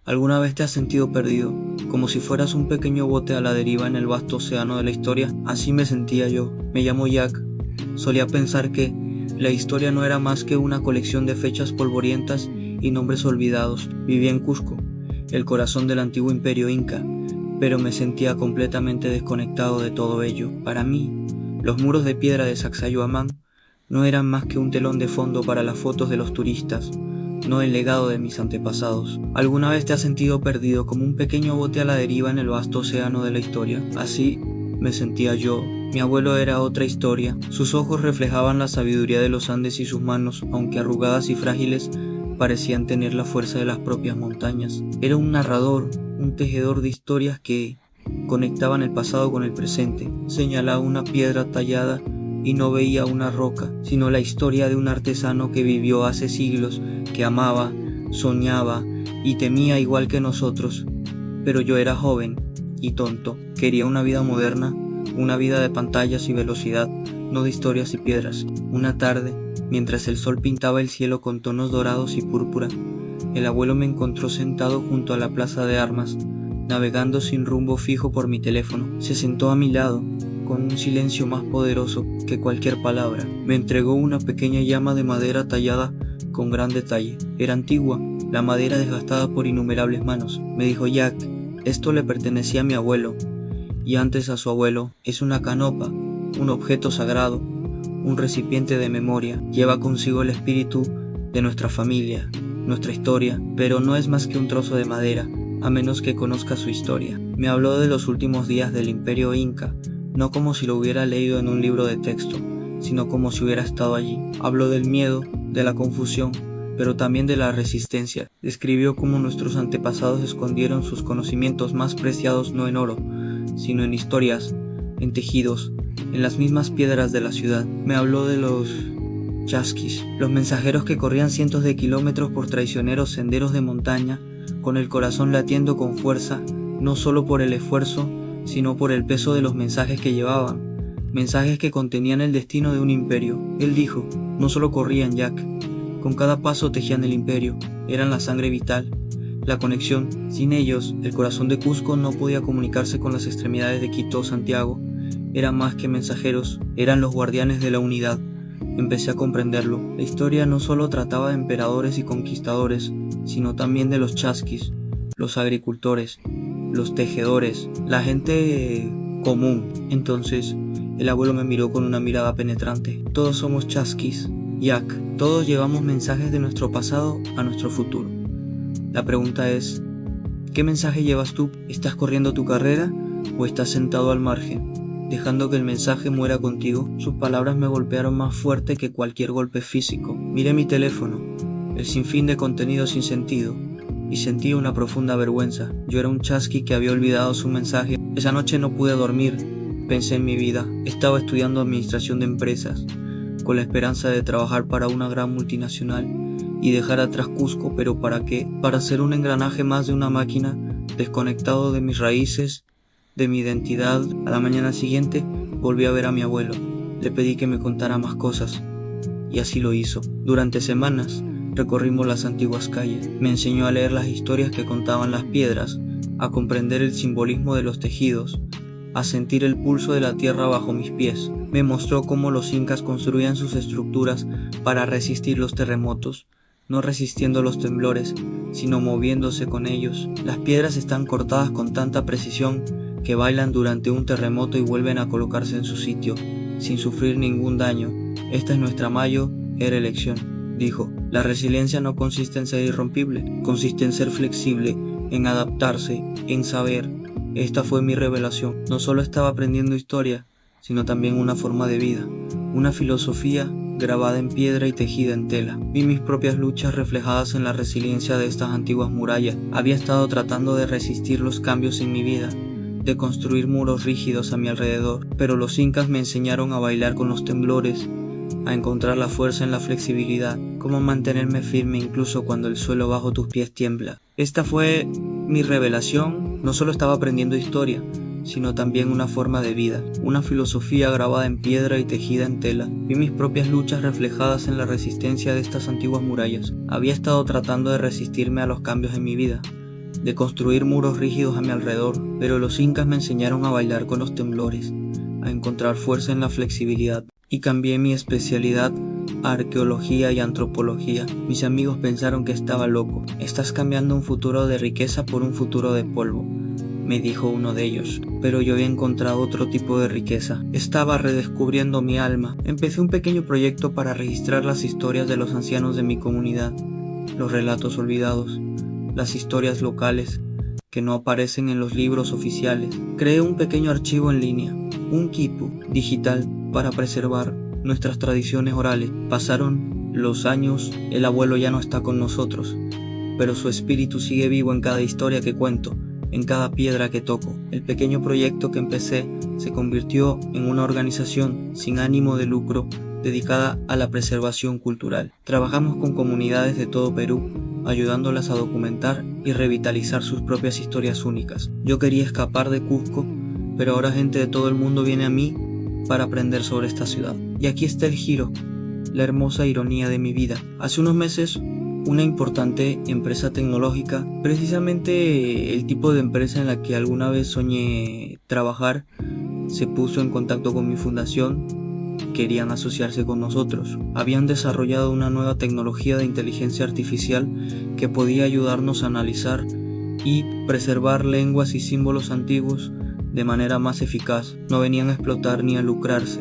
¿Alguna vez te has sentido perdido, como si fueras un pequeño bote a la deriva en el vasto océano de la historia? Así me sentía yo. Me llamo Jack. Solía pensar que la historia no era más que una colección de fechas polvorientas y nombres olvidados. Vivía en Cusco, el corazón del antiguo imperio inca, pero me sentía completamente desconectado de todo ello. Para mí, los muros de piedra de Sacsayhuamán no eran más que un telón de fondo para las fotos de los turistas, no el legado de mis antepasados. ¿Alguna vez te has sentido perdido como un pequeño bote a la deriva en el vasto océano de la historia? Así me sentía yo. Mi abuelo era otra historia. Sus ojos reflejaban la sabiduría de los Andes y sus manos, aunque arrugadas y frágiles, parecían tener la fuerza de las propias montañas. Era un narrador, un tejedor de historias que conectaban el pasado con el presente. Señalaba una piedra tallada y no veía una roca, sino la historia de un artesano que vivió hace siglos, que amaba, soñaba y temía igual que nosotros. Pero yo era joven y tonto. Quería una vida moderna, una vida de pantallas y velocidad, no de historias y piedras. Una tarde, mientras el sol pintaba el cielo con tonos dorados y púrpura, el abuelo me encontró sentado junto a la plaza de armas, navegando sin rumbo fijo por mi teléfono. Se sentó a mi lado, con un silencio más poderoso que cualquier palabra. Me entregó una pequeña llama de madera tallada con gran detalle. Era antigua, la madera desgastada por innumerables manos. Me dijo: Jack, esto le pertenecía a mi abuelo, y antes a su abuelo. Es una canopa, un objeto sagrado, un recipiente de memoria. Lleva consigo el espíritu de nuestra familia, nuestra historia, pero no es más que un trozo de madera, a menos que conozca su historia. Me habló de los últimos días del imperio inca, no como si lo hubiera leído en un libro de texto, sino como si hubiera estado allí. Habló del miedo, de la confusión, pero también de la resistencia. Describió cómo nuestros antepasados escondieron sus conocimientos más preciados no en oro, sino en historias, en tejidos, en las mismas piedras de la ciudad. Me habló de los chasquis, los mensajeros que corrían cientos de kilómetros por traicioneros senderos de montaña, con el corazón latiendo con fuerza, no solo por el esfuerzo, sino por el peso de los mensajes que llevaban, mensajes que contenían el destino de un imperio. Él dijo: no solo corrían, Jack, con cada paso tejían el imperio, eran la sangre vital, la conexión. Sin ellos, el corazón de Cusco no podía comunicarse con las extremidades de Quito o Santiago. Eran más que mensajeros, eran los guardianes de la unidad. Empecé a comprenderlo. La historia no solo trataba de emperadores y conquistadores, sino también de los chasquis, los agricultores, los tejedores, la gente común. Entonces, el abuelo me miró con una mirada penetrante. Todos somos chasquis, Jack. Todos llevamos mensajes de nuestro pasado a nuestro futuro. La pregunta es, ¿qué mensaje llevas tú? ¿Estás corriendo tu carrera o estás sentado al margen, dejando que el mensaje muera contigo? Sus palabras me golpearon más fuerte que cualquier golpe físico. Miré mi teléfono, el sinfín de contenido sin sentido, y sentí una profunda vergüenza. Yo era un chasqui que había olvidado su mensaje. Esa noche no pude dormir. Pensé en mi vida. Estaba estudiando administración de empresas, con la esperanza de trabajar para una gran multinacional y dejar atrás Cusco, pero ¿para qué? Para ser un engranaje más de una máquina, desconectado de mis raíces, de mi identidad. A la mañana siguiente volví a ver a mi abuelo. Le pedí que me contara más cosas, y así lo hizo. Durante semanas recorrimos las antiguas calles. Me enseñó a leer las historias que contaban las piedras, a comprender el simbolismo de los tejidos, a sentir el pulso de la tierra bajo mis pies. Me mostró cómo los incas construían sus estructuras para resistir los terremotos, no resistiendo los temblores, sino moviéndose con ellos. Las piedras están cortadas con tanta precisión que bailan durante un terremoto y vuelven a colocarse en su sitio, sin sufrir ningún daño. Esta es nuestra mayor elección, dijo. La resiliencia no consiste en ser irrompible, consiste en ser flexible, en adaptarse, en saber. Esta fue mi revelación. No solo estaba aprendiendo historia, sino también una forma de vida, una filosofía grabada en piedra y tejida en tela. Vi mis propias luchas reflejadas en la resiliencia de estas antiguas murallas. Había estado tratando de resistir los cambios en mi vida, de construir muros rígidos a mi alrededor, pero los incas me enseñaron a bailar con los temblores, a encontrar la fuerza en la flexibilidad, cómo mantenerme firme incluso cuando el suelo bajo tus pies tiembla. Esta fue mi revelación. No solo estaba aprendiendo historia, sino también una forma de vida, una filosofía grabada en piedra y tejida en tela. Vi mis propias luchas reflejadas en la resistencia de estas antiguas murallas. Había estado tratando de resistirme a los cambios en mi vida, de construir muros rígidos a mi alrededor, pero los incas me enseñaron a bailar con los temblores, a encontrar fuerza en la flexibilidad, y cambié mi especialidad a arqueología y antropología. Mis amigos pensaron que estaba loco. Estás cambiando un futuro de riqueza por un futuro de polvo, me dijo uno de ellos, pero yo había encontrado otro tipo de riqueza. Estaba redescubriendo mi alma. Empecé un pequeño proyecto para registrar las historias de los ancianos de mi comunidad, los relatos olvidados, las historias locales que no aparecen en los libros oficiales. Creé un pequeño archivo en línea, un quipu digital para preservar nuestras tradiciones orales. Pasaron los años, el abuelo ya no está con nosotros, pero su espíritu sigue vivo en cada historia que cuento, en cada piedra que toco. El pequeño proyecto que empecé se convirtió en una organización sin ánimo de lucro dedicada a la preservación cultural. Trabajamos con comunidades de todo Perú, ayudándolas a documentar y revitalizar sus propias historias únicas. Yo quería escapar de Cusco, pero ahora gente de todo el mundo viene a mí para aprender sobre esta ciudad. Y aquí está el giro, la hermosa ironía de mi vida. Hace unos meses, una importante empresa tecnológica, precisamente el tipo de empresa en la que alguna vez soñé trabajar, se puso en contacto con mi fundación. Querían asociarse con nosotros. Habían desarrollado una nueva tecnología de inteligencia artificial que podía ayudarnos a analizar y preservar lenguas y símbolos antiguos de manera más eficaz. No venían a explotar ni a lucrarse,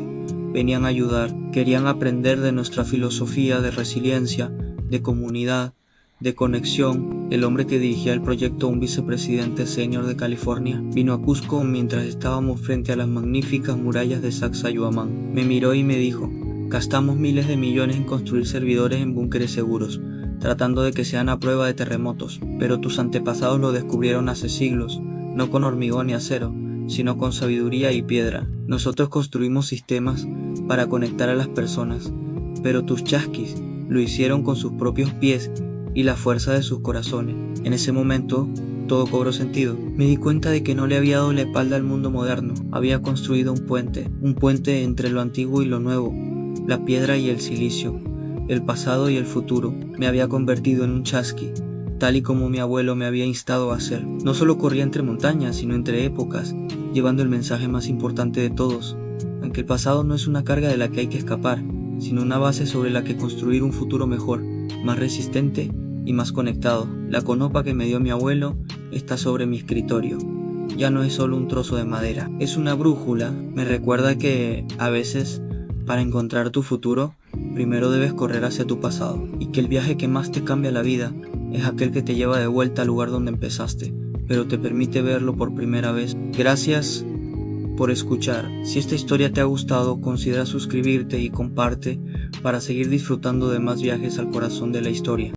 venían a ayudar. Querían aprender de nuestra filosofía de resiliencia, de comunidad, de conexión. El hombre que dirigía el proyecto, un vicepresidente senior de California, vino a Cusco mientras estábamos frente a las magníficas murallas de Sacsayhuamán. Me miró y me dijo: gastamos miles de millones en construir servidores en búnkeres seguros, tratando de que sean a prueba de terremotos, pero tus antepasados lo descubrieron hace siglos, no con hormigón y acero, sino con sabiduría y piedra. Nosotros construimos sistemas para conectar a las personas, pero tus chasquis lo hicieron con sus propios pies y la fuerza de sus corazones. En ese momento, todo cobró sentido. Me di cuenta de que no le había dado la espalda al mundo moderno. Había construido un puente entre lo antiguo y lo nuevo, la piedra y el silicio, el pasado y el futuro. Me había convertido en un chasqui, tal y como mi abuelo me había instado a hacer. No solo corría entre montañas, sino entre épocas, llevando el mensaje más importante de todos, aunque el pasado no es una carga de la que hay que escapar, sino una base sobre la que construir un futuro mejor, más resistente y más conectado. La conopa que me dio mi abuelo está sobre mi escritorio. Ya no es solo un trozo de madera, es una brújula. Me recuerda que a veces, para encontrar tu futuro, primero debes correr hacia tu pasado, y que el viaje que más te cambia la vida es aquel que te lleva de vuelta al lugar donde empezaste, pero te permite verlo por primera vez. Gracias por escuchar. Si esta historia te ha gustado, considera suscribirte y comparte para seguir disfrutando de más viajes al corazón de la historia.